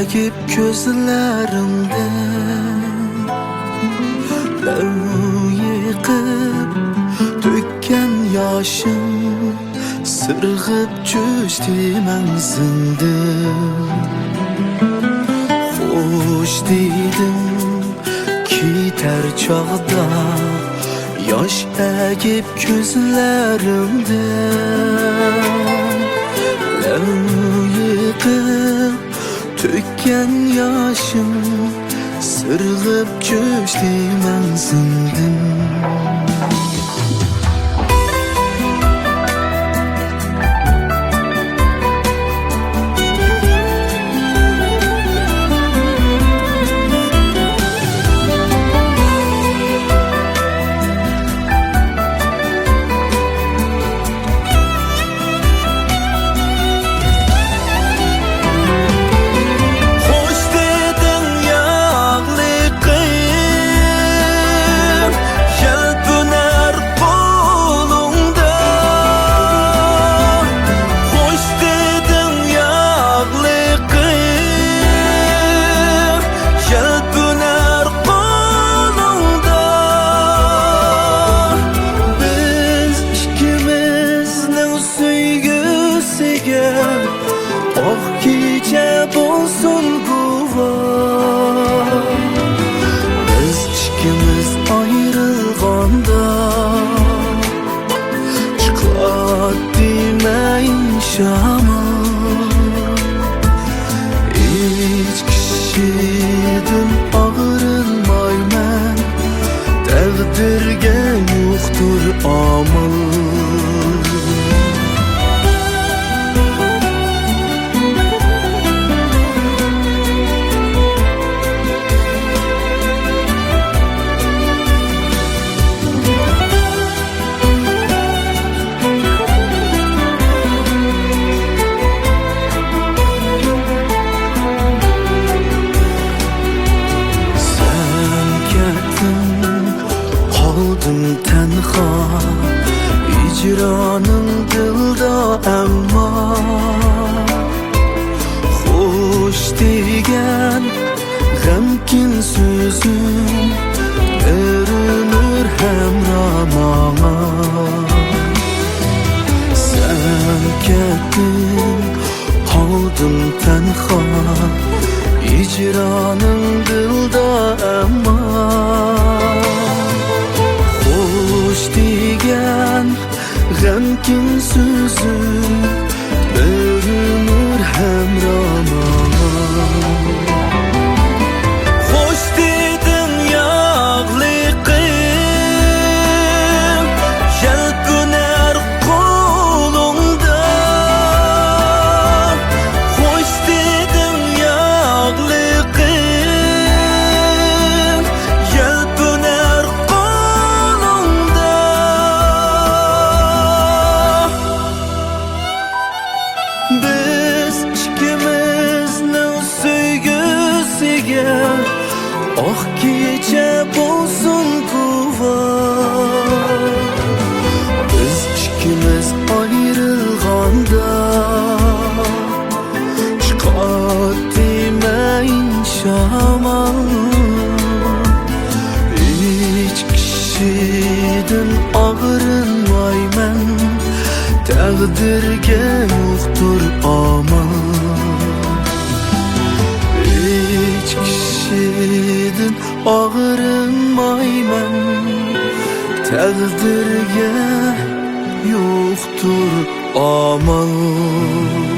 egip gözlerimde yıkıp dökken yaşım sırgıp çöştü menzinde hoş dedim kiter çağda yaş egip gözlerimde yıkıp dökken yaşım sırgıp çöştü menzindim. Oh gece bulsun guva biz ikimiz ayrılganda çıklat demeyin şama hiç kişiden ağırılmayman takdirge yoktur amal. Kaldım tenha icranın dilda emma hoş degen gemkin sözüm örünür hemramana sen kettin kaldım tenha icranın dilda emma degan g'amkin so'zi bürünür hemrama hoş dedin yağlı kıyım yelpüner kolunda hoş dedin yağlı kıyım yelpüner biz ikimizning sevgisiga oh gece bulsun guva biz ikimiz ayrılganda çıkart demeyin şaman hiç kişiden ağırınmayman takdirge yoktur aman hiç kişiden ağırınmayman takdirge yoktur aman.